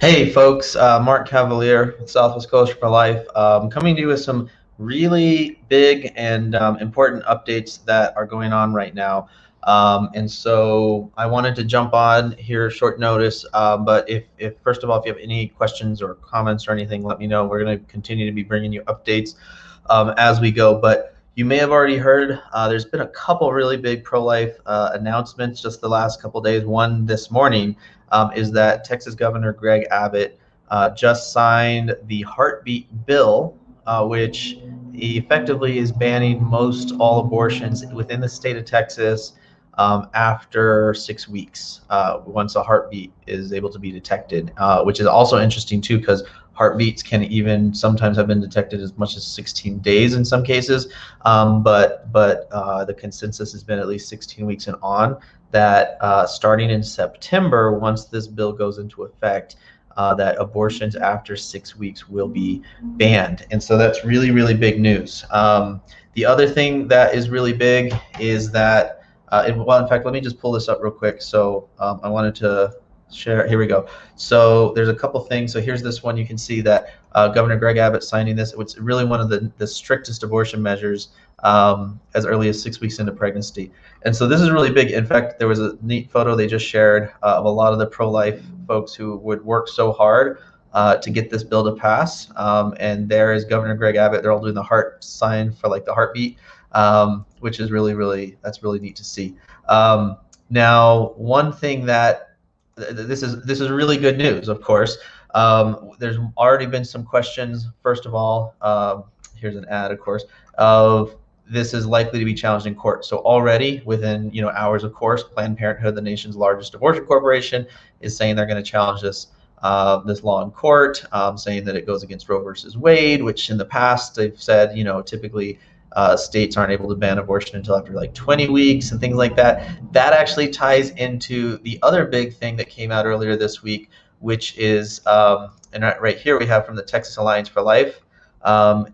Hey folks, Mark Cavalier with Southwest Coast for Life, coming to you with some really big and important updates that are going on right now. And so I wanted to jump on here short notice, but if first of all, if you have any questions or comments or anything, let me know. We're going to continue to be bringing you updates as we go. But you may have already heard there's been a couple really big pro-life announcements just the last couple days. One this morning is that Texas Governor Greg Abbott just signed the heartbeat bill, which effectively is banning most all abortions within the state of Texas after 6 weeks, once a heartbeat is able to be detected, which is also interesting too, because heartbeats can even sometimes have been detected as much as 16 days in some cases, but the consensus has been at least 16 weeks and on, that starting in September, once this bill goes into effect, that abortions after 6 weeks will be banned. And so that's really, really big news. The other thing that is really big is that, well, in fact, let me just pull this up real quick. So I wanted to share. Here we go. So there's a couple things. So here's this one. You can see that Governor Greg Abbott signing this. It's really one of the strictest abortion measures as early as 6 weeks into pregnancy. And so this is really big. In fact, there was a neat photo they just shared of a lot of the pro-life folks who would work so hard to get this bill to pass. And there is Governor Greg Abbott. They're all doing the heart sign for like the heartbeat, which is really, that's really neat to see. Now, one thing that this is really good news, of course. There's already been some questions. First of all, here's an ad, of course, of this is likely to be challenged in court. So already within hours, of course, Planned Parenthood, the nation's largest abortion corporation, is saying they're going to challenge this law in court, saying that it goes against Roe versus Wade, which in the past they've said typically states aren't able to ban abortion until after like 20 weeks and things like that. That actually ties into the other big thing that came out earlier this week, which is, and right here we have from the Texas Alliance for Life,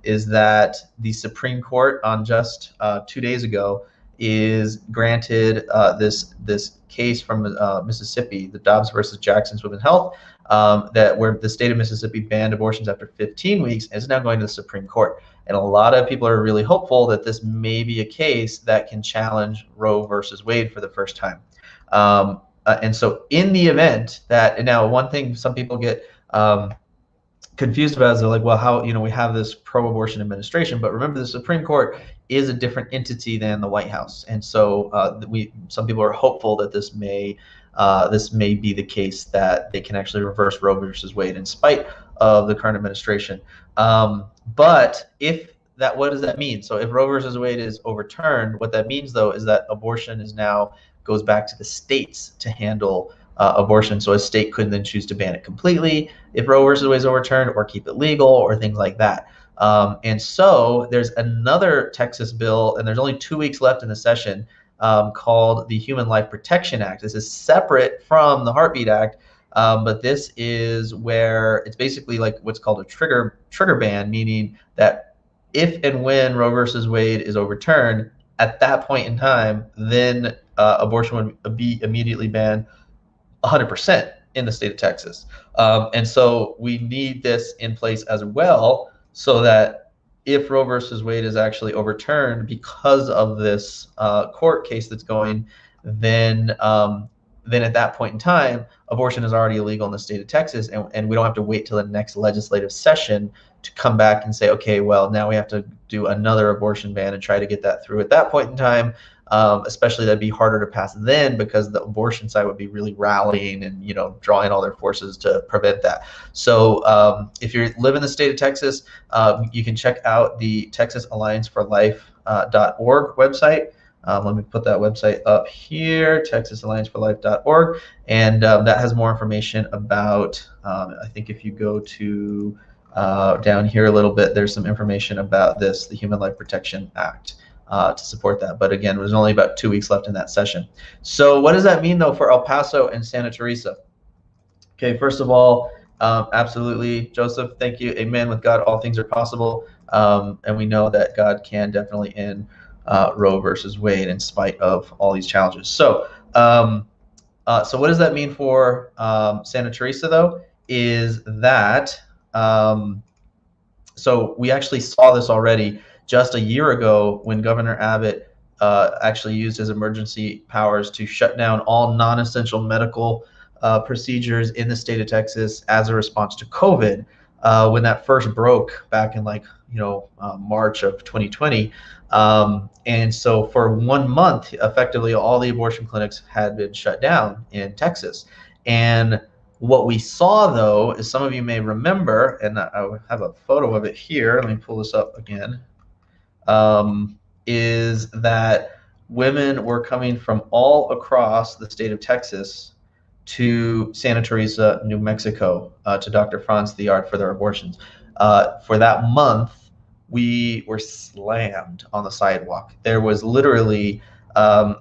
is that the Supreme Court on just 2 days ago is granted this case from Mississippi, the Dobbs versus Jackson's Women's Health, that where the state of Mississippi banned abortions after 15 weeks, and is now going to the Supreme Court. And a lot of people are really hopeful that this may be a case that can challenge Roe versus Wade for the first time. And so in the event that, and now one thing some people get confused about is they're like, well, how, we have this pro-abortion administration, but remember the Supreme Court is a different entity than the White House. And so some people are hopeful that this may be the case, that they can actually reverse Roe versus Wade in spite of the current administration. But what does that mean? So if Roe versus Wade is overturned, what that means though is that abortion goes back to the states to handle abortion. So a state could then choose to ban it completely if Roe versus Wade is overturned, or keep it legal, or things like that. And so there's another Texas bill, and there's only 2 weeks left in the session, called the Human Life Protection Act. This is separate from the Heartbeat Act, but this is where it's basically like what's called a trigger ban, meaning that if and when Roe versus Wade is overturned, at that point in time, then abortion would be immediately banned 100% in the state of Texas. And so we need this in place as well, so that if Roe versus Wade is actually overturned because of this court case that's going, then at that point in time, abortion is already illegal in the state of Texas, and we don't have to wait till the next legislative session to come back and say, okay, well, now we have to do another abortion ban and try to get that through at that point in time. Especially that'd be harder to pass then, because the abortion side would be really rallying and drawing all their forces to prevent that. So if you live in the state of Texas, you can check out the Texas Alliance for Life.org website. Let me put that website up here, texasallianceforlife.org, and that has more information about, I think if you go to down here a little bit, there's some information about the Human Life Protection Act to support that. But again, there's only about 2 weeks left in that session. So what does that mean though for El Paso and Santa Teresa? Okay, first of all, absolutely, Joseph, thank you. Amen. With God, all things are possible. And we know that God can definitely end Roe versus Wade in spite of all these challenges. So what does that mean for Santa Teresa though? is that so we actually saw this already just a year ago when Governor Abbott actually used his emergency powers to shut down all non-essential medical procedures in the state of Texas as a response to COVID. When that first broke back in March of 2020. And so for 1 month, effectively all the abortion clinics had been shut down in Texas. And what we saw, though, is some of you may remember, and I have a photo of it here. Let me pull this up again. Is that women were coming from all across the state of Texas to Santa Teresa, New Mexico, to Dr. Franz Theard for their abortions. For that month, we were slammed on the sidewalk. There was literally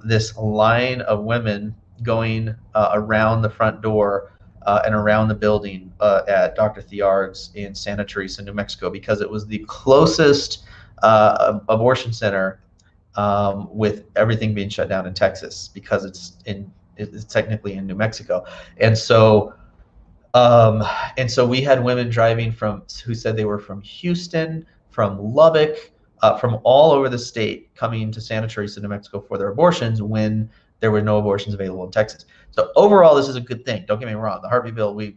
this line of women going around the front door and around the building at Dr. Theard's in Santa Teresa, New Mexico, because it was the closest abortion center with everything being shut down in Texas, because it's technically in New Mexico. And so we had women driving who said they were from Houston, from Lubbock, from all over the state, coming to Santa Teresa, New Mexico for their abortions when there were no abortions available in Texas. So overall, this is a good thing. Don't get me wrong. The heartbeat bill, we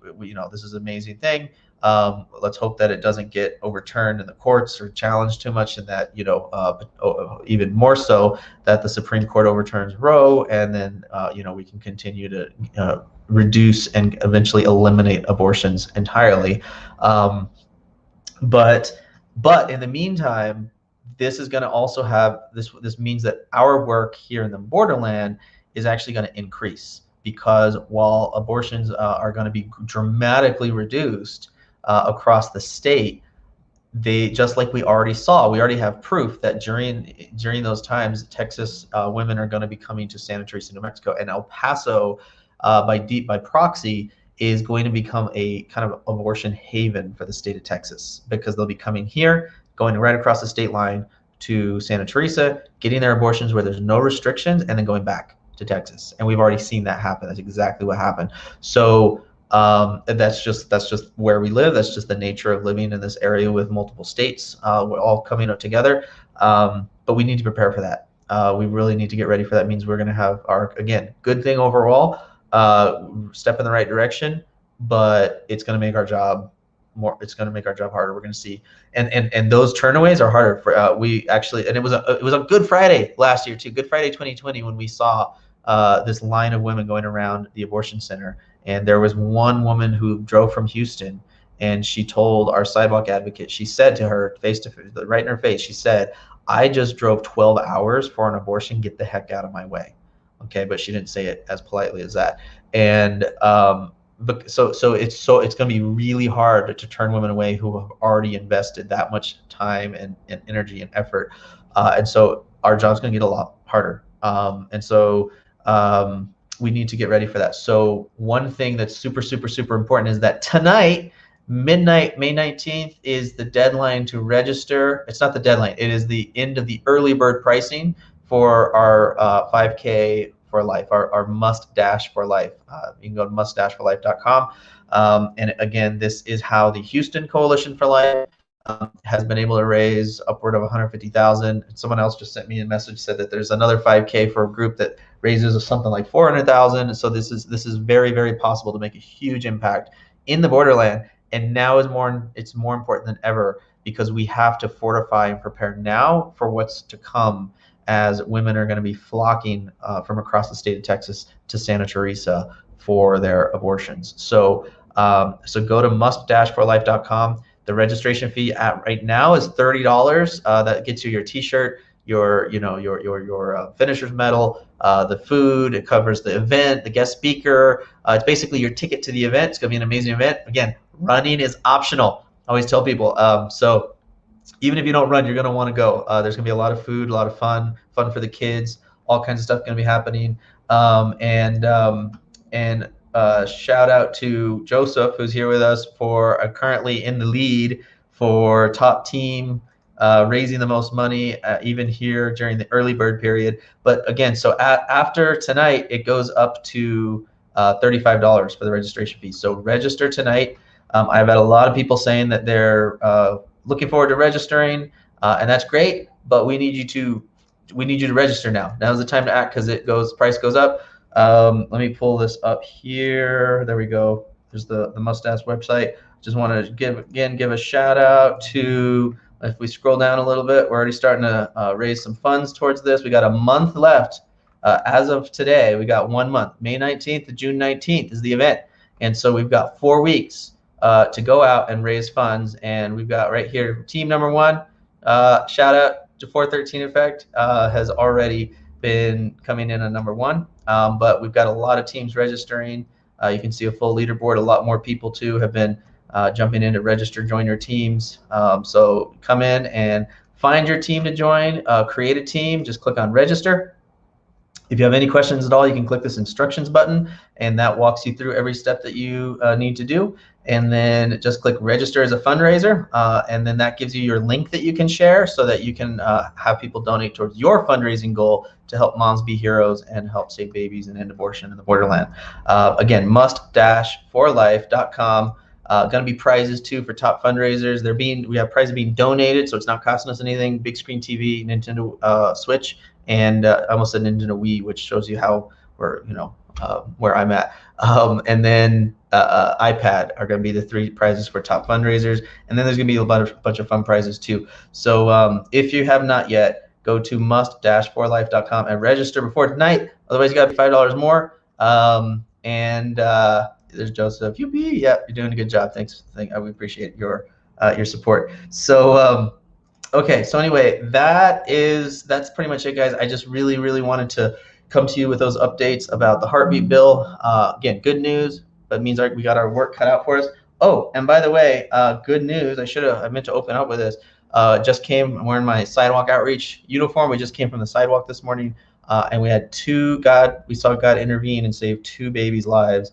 this is an amazing thing. Let's hope that it doesn't get overturned in the courts or challenged too much, and that even more so that the Supreme Court overturns Roe, and then we can continue to reduce and eventually eliminate abortions entirely. But in the meantime, this is going to also have this means that our work here in the borderland is actually going to increase, because while abortions are going to be dramatically reduced across the state, they, just like we already have proof that during those times, Texas women are going to be coming to Santa Teresa, New Mexico, and El Paso by proxy is going to become a kind of abortion haven for the state of Texas, because they'll be coming here, going right across the state line to Santa Teresa, getting their abortions where there's no restrictions, and then going back to Texas. And we've already seen that happen. That's exactly what happened. So that's just where we live. That's just the nature of living in this area with multiple states. We're all coming up together, but we need to prepare for that. We really need to get ready for that. It means we're going to have our, again, good thing overall, step in the right direction, but it's going to make our job harder. We're going to see, and those turnaways are harder for we actually, and it was a Good Friday last year too, Good Friday 2020, when we saw this line of women going around the abortion center. And there was one woman who drove from Houston, and she told our sidewalk advocate, she said to her face to face, right in her face, she said, "I just drove 12 hours for an abortion. Get the heck out of my way." Okay, but she didn't say it as politely as that. And but so it's going to be really hard to turn women away who have already invested that much time and energy and effort. And so our job's going to get a lot harder. And so we need to get ready for that. So one thing that's super, super, super important is that tonight, midnight, May 19th, is the deadline to register. It's not the deadline. It is the end of the early bird pricing for our 5K for life, our must dash for life. You can go to must-for-life.com. And again, this is how the Houston Coalition for Life has been able to raise upward of $150,000. Someone else just sent me a message, said that there's another 5K for a group that raises something like $400,000. So this is very, very possible to make a huge impact in the borderland. And now it's more important than ever, because we have to fortify and prepare now for what's to come, as women are going to be flocking from across the state of Texas to Santa Teresa for their abortions. So go to must-for-life.com. The registration fee right now is $30. That gets you your T-shirt, your finisher's medal, the food. It covers the event, the guest speaker. It's basically your ticket to the event. It's going to be an amazing event. Again, running is optional. I always tell people. So even if you don't run, you're going to want to go. There's going to be a lot of food, a lot of fun for the kids. All kinds of stuff going to be happening. Shout out to Joseph, who's here with us, for currently in the lead for top team, raising the most money, even here during the early bird period. But again, so after tonight, it goes up to $35 for the registration fee. So register tonight. I've had a lot of people saying that they're looking forward to registering, and that's great. But we need you to register now. Now's the time to act because price goes up. Let me pull this up here. There we go. There's the Mustache website. Just want to give a shout out to, if we scroll down a little bit, we're already starting to raise some funds towards this. We got a month left. As of today, we got 1 month. May 19th to June 19th is the event. And so we've got 4 weeks to go out and raise funds. And we've got right here, team number 1, shout out to 413 Effect, has already been coming in on number 1. But we've got a lot of teams registering. You can see a full leaderboard. A lot more people too have been jumping in to register, join your teams. So come in and find your team to join, create a team, just click on register. If you have any questions at all, you can click this instructions button, and that walks you through every step that you need to do. And then just click register as a fundraiser, and then that gives you your link that you can share so that you can have people donate towards your fundraising goal to help moms be heroes and help save babies and end abortion in the borderland. Again, must-forlife.com. Going to be prizes too for top fundraisers. We have prizes being donated, so it's not costing us anything. Big screen TV, Nintendo Switch, and I almost said Nintendo Wii, which shows you how where I'm at. And then iPad are going to be the 3 prizes for top fundraisers, and then there's going to be a bunch of fun prizes too. So if you have not yet, go to must-forlife.com and register before tonight. Otherwise, you got to pay $5 more. There's Joseph. Yuppie. Yeah, you're doing a good job. Thanks. We appreciate your support. So okay. So anyway, that's pretty much it, guys. I just really wanted to come to you with those updates about the heartbeat bill. Again, good news, but it means we got our work cut out for us. Oh, and by the way, good news. I meant to open up with this. Just came. I'm wearing my sidewalk outreach uniform. We just came from the sidewalk this morning, and we had we saw God intervene and save 2 babies' lives.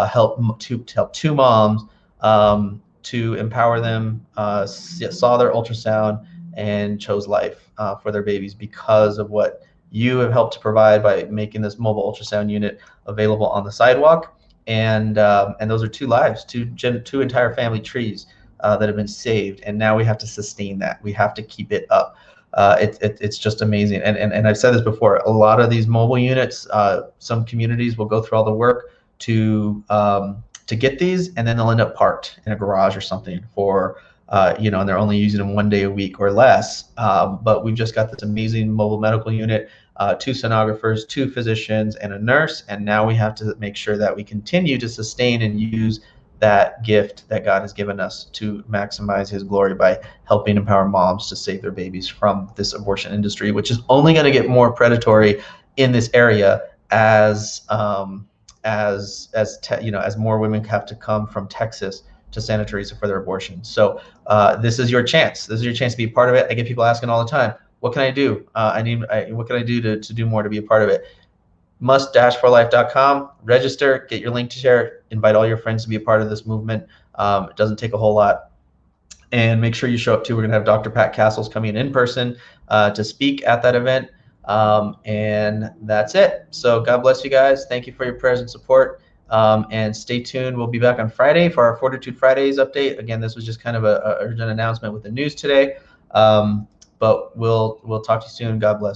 Help 2 moms to empower them, saw their ultrasound and chose life for their babies because of what you have helped to provide by making this mobile ultrasound unit available on the sidewalk. And those are 2 lives, 2 entire family trees that have been saved. And now we have to sustain that. We have to keep it up. It's just amazing. And I've said this before, a lot of these mobile units, some communities will go through all the work to get these, and then they'll end up parked in a garage or something for and they're only using them 1 day a week or less. But we've just got this amazing mobile medical unit, 2 sonographers, 2 physicians, and a nurse, and now we have to make sure that we continue to sustain and use that gift that God has given us to maximize His glory by helping empower moms to save their babies from this abortion industry, which is only going to get more predatory in this area as more women have to come from Texas to Santa Teresa for their abortion. So this is your chance. This is your chance to be a part of it. I get people asking all the time, what can I do? What can I do to do more to be a part of it? must-forlife.com, register, get your link to share, invite all your friends to be a part of this movement. It doesn't take a whole lot. And make sure you show up too. We're gonna have Dr. Pat Castles coming in person to speak at that event. And that's it. So God bless you guys. Thank you for your prayers and support. And stay tuned. We'll be back on Friday for our Fortitude Fridays update. Again, this was just kind of a urgent announcement with the news today. But we'll talk to you soon. God bless.